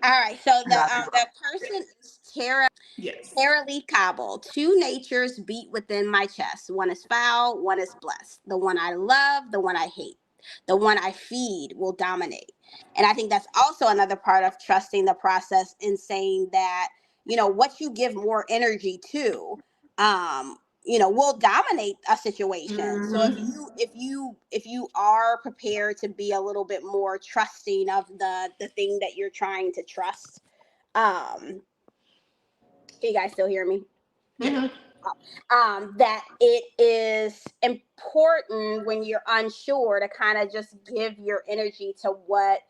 All right. So the person is Tara. Yes. Tara Lee Cobble. Two natures beat within my chest. One is foul. One is blessed. The one I love. The one I hate. The one I feed will dominate. And I think that's also another part of trusting the process, in saying that, what you give more energy to, will dominate a situation. Mm-hmm. So if you are prepared to be a little bit more trusting of the thing that you're trying to trust, can you guys still hear me? Yeah. That it is important when you're unsure to kind of just give your energy to what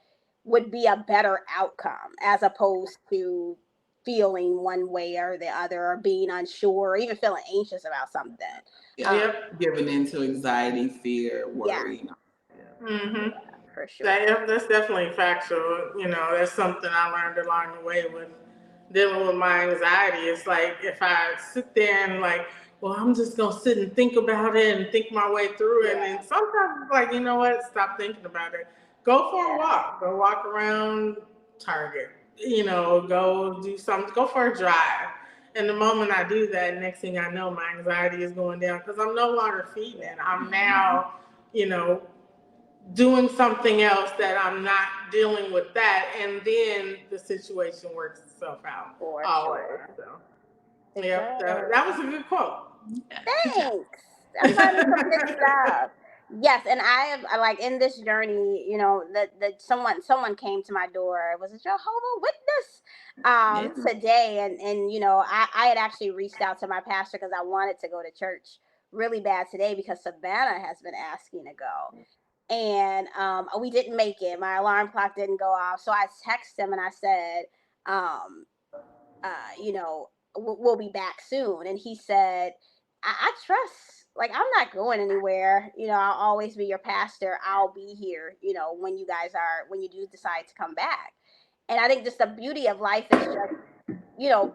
would be a better outcome, as opposed to feeling one way or the other, or being unsure, or even feeling anxious about something. Giving into anxiety, fear, worry. Yeah. Mm-hmm. For sure. That's definitely factual. That's something I learned along the way with dealing with my anxiety. It's like, if I sit there and like, well, I'm just gonna sit and think about it and think my way through it. And sometimes it's like, you know what? Stop thinking about it. Go for a walk. Go walk around Target. Go do something. Go for a drive. And the moment I do that, next thing I know, my anxiety is going down, because I'm no longer feeding it. I'm now, doing something else that I'm not dealing with that, and then the situation works itself out. For Always. sure. So, It yep, does. that was a good quote. Thanks. I'm learning some good stuff. Yes, and like in this journey, you know, that someone came to my door. It was a Jehovah Witness today, and you know, I had actually reached out to my pastor because I wanted to go to church really bad today because Savannah has been asking to go. And we didn't make it. My alarm clock didn't go off, so I texted him and I said, um, you know, we'll be back soon. And he said, I trust, like, I'm not going anywhere. You know, I'll always be your pastor. I'll be here, you know, when you do decide to come back. And I think just the beauty of life is just, you know,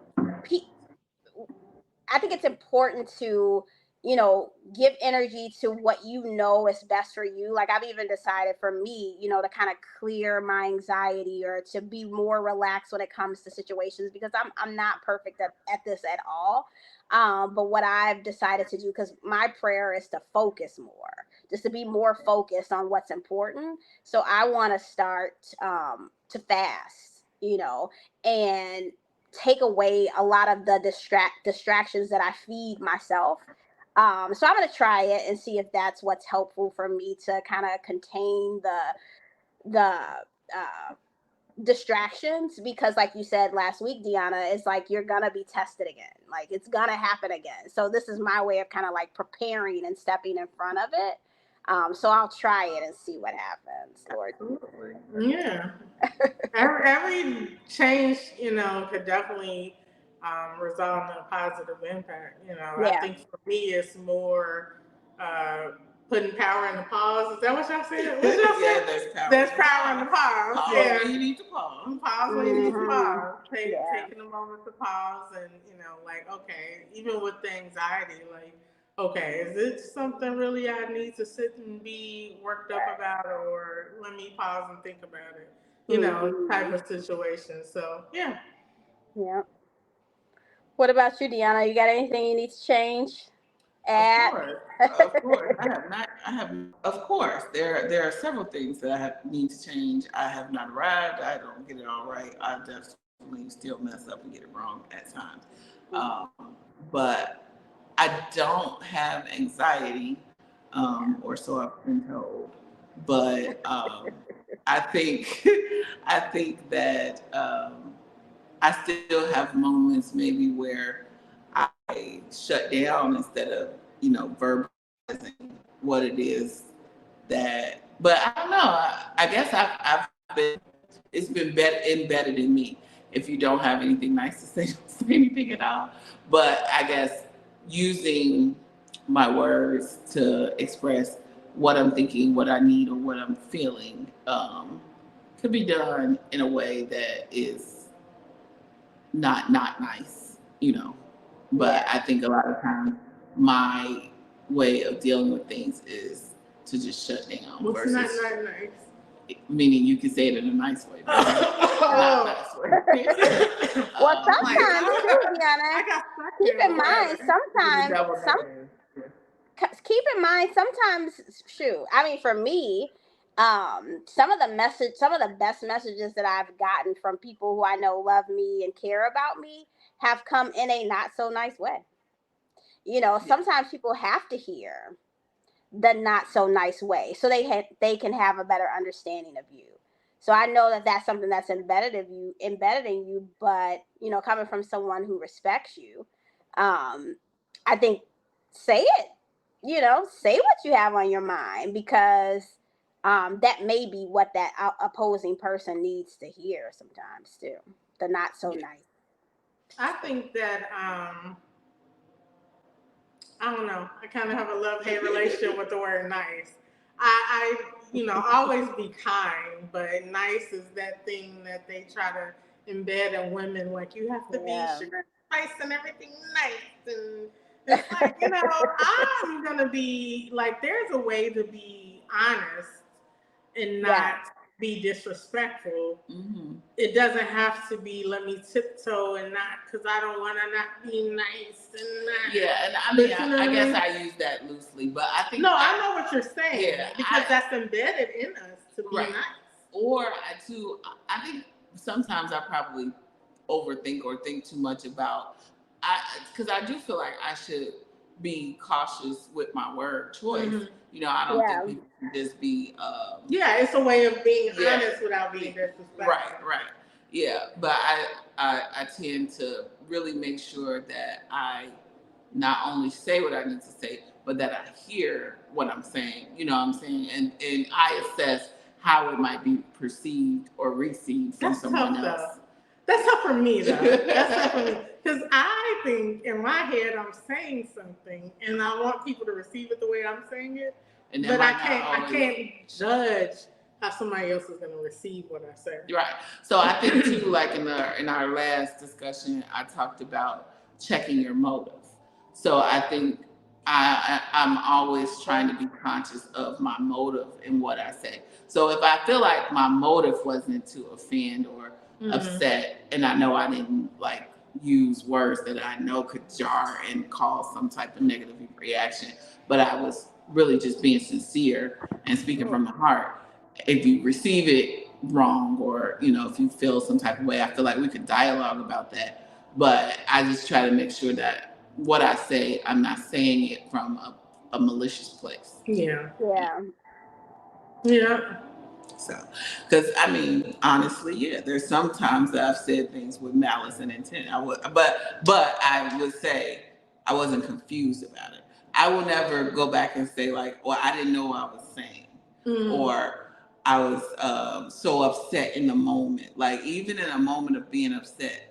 I think it's important to, you know, give energy to what you know is best for you. Like I've even decided for me, you know, to kind of clear my anxiety or to be more relaxed when it comes to situations because I'm not perfect at this at all. But what I've decided to do, because my prayer is to focus more, just to be more focused on what's important. So I want to start to fast, you know, and take away a lot of the distractions that I feed myself. So I'm gonna try it and see if that's what's helpful for me to kind of contain the distractions because like you said last week, Deanna, it's like you're gonna be tested again. Like it's gonna happen again. So this is my way of kind of like preparing and stepping in front of it. So I'll try it and see what happens, Lord. Yeah. Every change, you know, could definitely result in a positive impact. You know, I Yeah. think for me, it's more uh, putting power in the pause. Is that what y'all said? What y'all Yeah, said? There's power in the pause. Pause Yeah. when you need to pause. Pause when you need to pause. Yeah. Taking a moment to pause and, you know, like, okay, even with the anxiety, like, okay, is it something really I need to sit and be worked up about, or let me pause and think about it? You know, type of situation. So, yeah. Yeah. What about you, Deanna? You got anything you need to change? Of At course, of course. I have not. I have. Of course, there are several things that I have need to change. I have not arrived. I don't get it all right. I definitely still mess up and get it wrong at times. But I don't have anxiety, or so I've been told. But I think I think that I still have moments maybe where I shut down instead of, you know, verbalizing what it is that, but I don't know. I guess I've been, it's been embedded in me. If you don't have anything nice to say, don't say anything at all. But I guess using my words to express what I'm thinking, what I need, or what I'm feeling, could be done in a way that is not nice, you know. But I think a lot of times my way of dealing with things is to just shut down. What's versus not nice? meaning you can say it in a nice way, but not nice way. well, sometimes too, Deanna. Keep in mind, keep in mind, sometimes, shoot. I mean, for me, some of the best messages that I've gotten from people who I know love me and care about me have come in a not so nice way. You know, sometimes people have to hear the not so nice way so they can have a better understanding of you. So I know that that's something that's embedded in you, but you know, coming from someone who respects you, I think say it, you know, say what you have on your mind because that may be what that opposing person needs to hear sometimes too, the not so nice. I think that I don't know. I kind of have a love-hate relationship with the word nice. You know, always be kind, but nice is that thing that they try to embed in women. Like you have to be sugar nice and everything nice, and it's like, you know, I'm gonna be like, there's a way to be honest and not be disrespectful. It doesn't have to be let me tiptoe and not because I don't want to not be nice and not. Yeah, and I mean, I guess I use that loosely, but I think I know what you're saying because that's embedded in us to be nice. Or I think sometimes I probably overthink or think too much about because I do feel like I should be cautious with my word choice. You know, I don't think people should just be it's a way of being honest without being disrespectful. Right. Yeah, but I tend to really make sure that I not only say what I need to say, but that I hear what I'm saying. You know what I'm saying? And I assess how it might be perceived or received from someone else. That's tough for me, though. That's tough for me. Because I think in my head I'm saying something and I want people to receive it the way I'm saying it. But I can't judge how somebody else is going to receive what I say. Right. So I think too, like in our last discussion, I talked about checking your motive. So I think I'm always trying to be conscious of my motive in what I say. So if I feel like my motive wasn't to offend or upset, and I know I didn't like use words that I know could jar and cause some type of negative reaction, but I was really just being sincere and speaking from the heart. If you receive it wrong or, you know, if you feel some type of way, I feel like we could dialogue about that. But I just try to make sure that what I say, I'm not saying it from a malicious place. Yeah. So, because I mean, honestly, there's some times that I've said things with malice and intent. But I would say I wasn't confused about it. I will never go back and say like, well, I didn't know what I was saying, or I was so upset in the moment. Like even in a moment of being upset,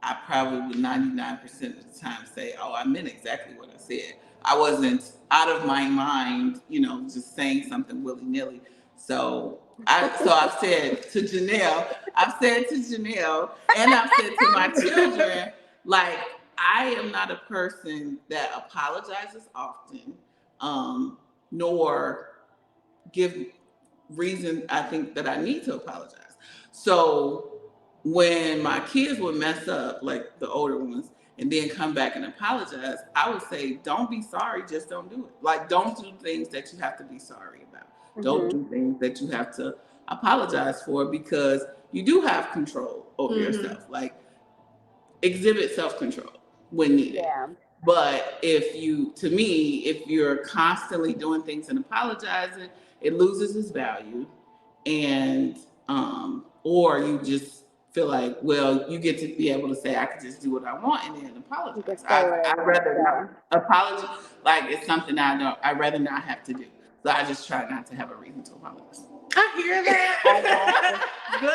I probably would 99% of the time say, oh, I meant exactly what I said. I wasn't out of my mind, you know, just saying something willy-nilly. So I've said to Janelle, and I've said to my children, like, I am not a person that apologizes often, nor give reason I think that I need to apologize. So when my kids would mess up, like the older ones, and then come back and apologize, I would say, don't be sorry, just don't do it. Like, don't do things that you have to be sorry about. Don't do things that you have to apologize for, because you do have control over yourself. Like, exhibit self-control when needed. But if you're constantly doing things and apologizing, it loses its value. And or you just feel like, well, you get to be able to say, I could just do what I want and then apologize. I'd rather not apologize. Like, it's something I'd rather not have to do. So I just try not to have a reason to apologize. I hear that. Good.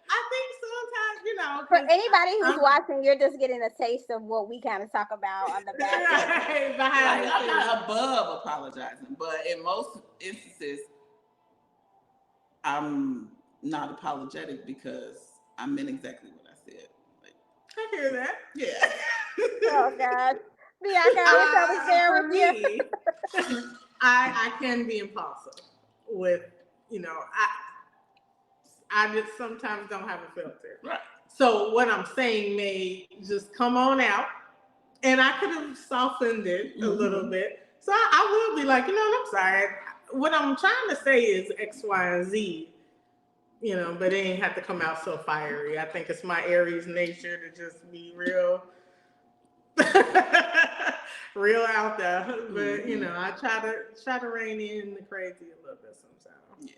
I think sometimes, you know, for anybody who's watching, you're just getting a taste of what we kind of talk about on the back. I'm not above apologizing, but in most instances, I'm not apologetic because I meant exactly what I said. Like, I hear that. Yeah. Oh God, Bianca, I wish I was there with you. I can be impulsive with, you know, I just sometimes don't have a filter. Right. So what I'm saying may just come on out, and I could have softened it a little bit. So I will be like, you know, I'm sorry. What I'm trying to say is X, Y, and Z, you know, but it ain't have to come out so fiery. I think it's my Aries nature to just be real, real out there. But you know, I try to rein in the crazy a little bit sometimes. Yeah.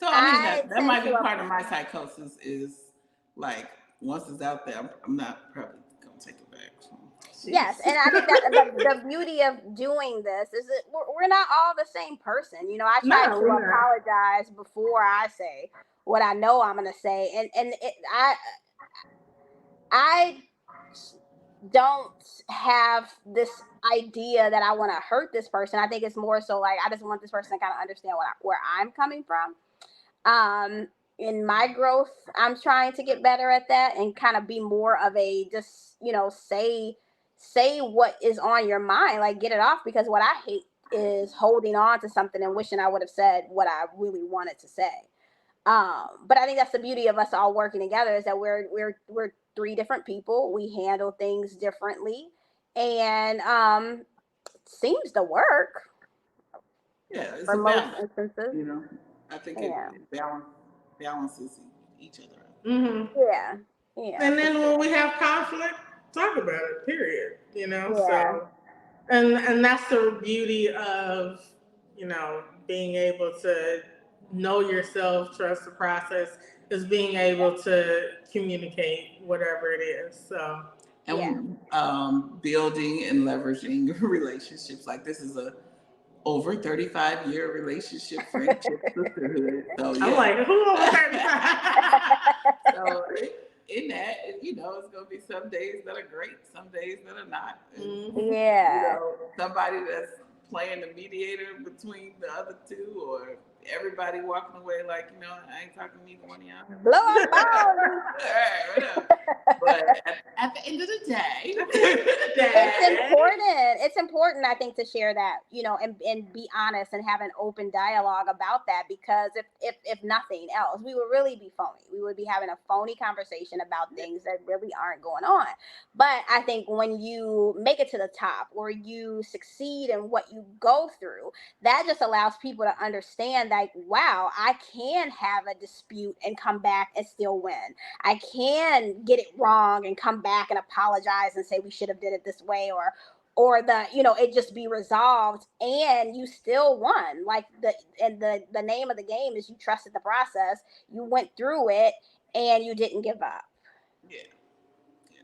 So I mean, that might be part of my psychosis. Is like, once it's out there, I'm not probably gonna take it back. So. Yes, and I think that the beauty of doing this is that we're not all the same person. You know, I try to apologize before I say what I know I'm going to say, and I don't have this idea that I want to hurt this person. I think it's more so like I just want this person to kind of understand where I'm coming from. In my growth, I'm trying to get better at that and kind of be more of a just, you know, say what is on your mind, like get it off, because what I hate is holding on to something and wishing I would have said what I really wanted to say. But I think that's the beauty of us all working together, is that we're three different people. We handle things differently, and seems to work Yeah, it's for a most balance. instances. You know, I think Yeah. it balances each other out. Mm-hmm. Yeah. Yeah, And for then when sure. we have conflict, talk about it. Period. Yeah. So, and that's the beauty of being able to know yourself, trust the process, is being able to communicate whatever it is. So, Yeah. And building and leveraging relationships. Like this is a over 35-year relationship, friendship, sisterhood. So I'm yeah. like, who over 35? So in that, it's gonna be some days that are great, some days that are not. And, Mm-hmm. Yeah. somebody that's playing the mediator between the other two, or everybody walking away like, I ain't talking to neither one of y'all. Blow up All balls. right, whatever. But at the end of the day, It's important, I think, to share that, and be honest and have an open dialogue about that, because if nothing else, we would really be phony. We would be having a phony conversation about things that really aren't going on. But I think when you make it to the top, or you succeed in what you go through, that just allows people to understand, like, wow, I can have a dispute and come back and still win. I can get it wrong and come back and apologize and say we should have did it this way, or it just be resolved and you still won. Like the name of the game is you trusted the process, you went through it, and you didn't give up. yeah, yeah,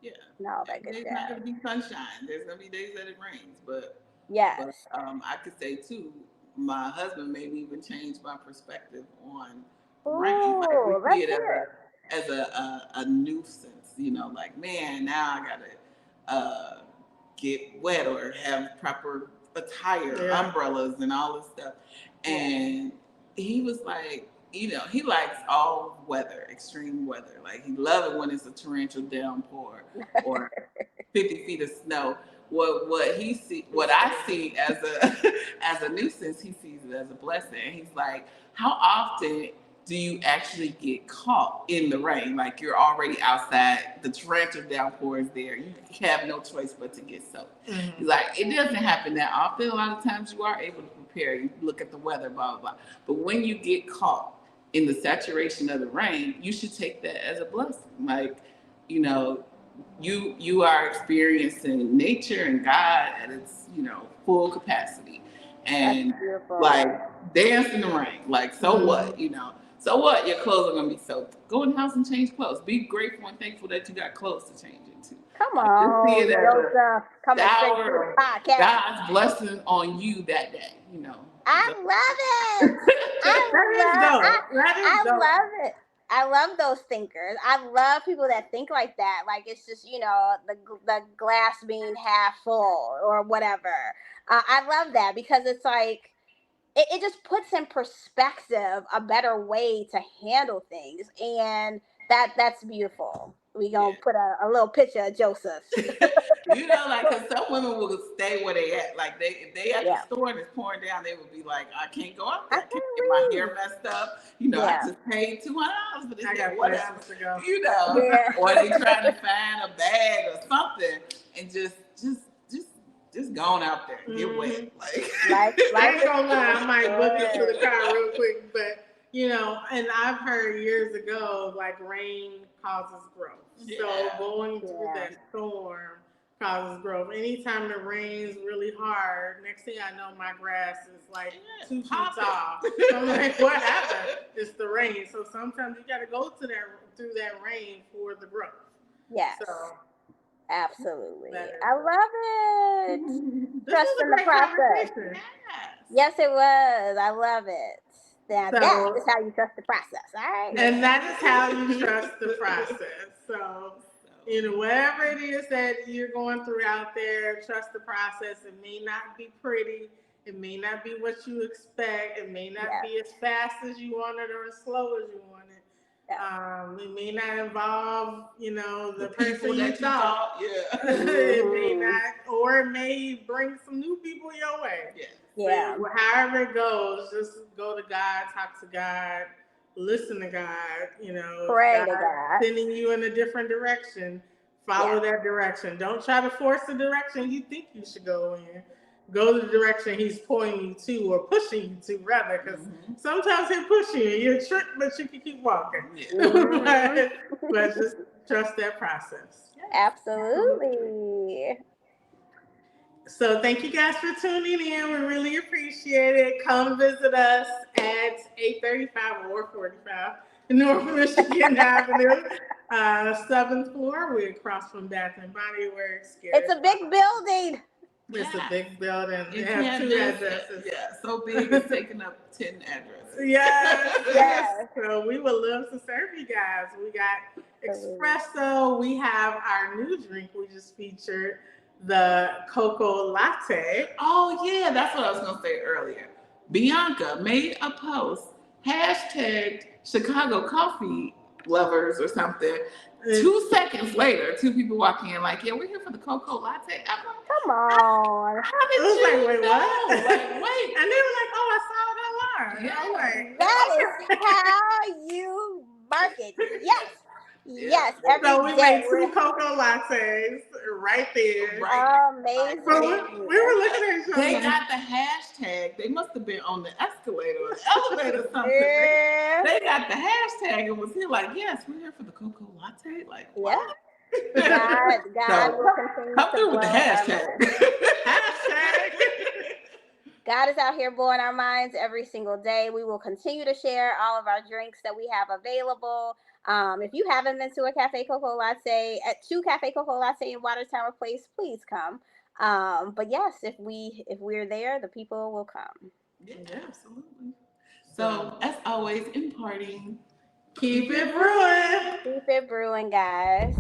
yeah. No, that Every good day's not job. gonna be sunshine. There's gonna be days that it rains, but Yes. I could say too, my husband made me even change my perspective on rain. Like we Ooh, see let's it hear as a nuisance, like man, now I gotta get wet or have proper attire, Yeah. umbrellas, and all this stuff. it. Yeah. And he was like, he likes all weather, extreme weather. Like he loves it when it's a torrential downpour or 50 feet of snow. What I see as a as a nuisance, he sees it as a blessing. He's like, how often do you actually get caught in the rain? Like you're already outside, the torrential downpour is there. You have no choice but to get soaked. Mm-hmm. He's like, it doesn't happen that often. A lot of times you are able to prepare. You look at the weather, blah blah blah. But when you get caught in the saturation of the rain, you should take that as a blessing. Like, you know, you are experiencing nature and God at its full capacity, and like dance in the rain. Like so what? So what? Your clothes are gonna be soaked. Go in the house and change clothes. Be grateful and thankful that you got clothes to change into. Come Like, just see on, it as Joseph, coming straight to shower the of podcast. God's blessing on you that day. I love it. I love it. I love those thinkers. I love people that think like that. Like it's just the glass being half full or whatever. I love that because it's like it just puts in perspective a better way to handle things, and that's beautiful. We gonna put a little picture of Joseph. Like, cause some women will stay where they at. Like if they at the store and it's pouring down, they would be like, I can't go out there. I can't get my hair messed up. I just paid $200 for this. I got whatever. places to go. Or they trying to find a bag or something and just going out there and get wet. I ain't gonna lie, I might book into the car real quick, but and I've heard years ago, like rain causes growth. Yeah. So going through that storm causes growth. Anytime it rains really hard, next thing I know, my grass is like 2 feet tall. I'm like, what happened? It's the rain. So sometimes you got to go through that rain for the growth. Yes. So. Absolutely. I love it. Trust in the process. Yes, it was. I love it. Now, that is how you trust the process, all right? And that is how you trust the process. So, whatever it is that you're going through out there, trust the process. It may not be pretty. It may not be what you expect. It may not be as fast as you want it or as slow as you want it. It may not involve, the person you thought. It may not, or it may bring some new people your way. Yeah. But however it goes, just go to God, talk to God, listen to God. Pray to God. Sending you in a different direction. Follow that direction. Don't try to force the direction you think you should go in. Go the direction he's pointing you to or pushing you to, rather, because sometimes he'll push you and you're tripped, but you can keep walking. But just trust that process. Absolutely. So thank you guys for tuning in. We really appreciate it. Come visit us at 835 or 45 North Michigan Avenue, 7th floor. We're across from Bath and Body Works. It's a big building. It's a big building. It have 2 addresses. Yeah, so big it's taking up 10 addresses. Yes. So we would love to serve you guys. We got espresso. We have our new drink we just featured, the cocoa latte. Oh yeah, that's what I was gonna say earlier. Bianca made a post, hashtag Chicago coffee lovers or something. 2 seconds later, 2 people walk in like, yeah, we're here for the cocoa latte. I'm like, come on. How did you like, wait, know? what? Like, wait. And they were like, oh, I saw it online. Yeah. I'm like, that is how you market. Yes. Yes. So we made 2 cocoa lattes right there. Amazing. So we were looking at each other. They got the hashtag. They must have been on the escalator or the elevator or something. Yeah. They got the hashtag and was here like, yes, we're here for the cocoa latte. Like, what? God will continue come to through with the hashtag. Hashtag. God is out here blowing our minds every single day. We will continue to share all of our drinks that we have available. If you haven't been to a Cafe Cocoa Latte, to Cafe Cocoa Latte in Water Tower Place, please come. But yes, if we're there, the people will come. Yeah, absolutely. So as always, in parting, Keep it brewing. Keep it brewing, guys.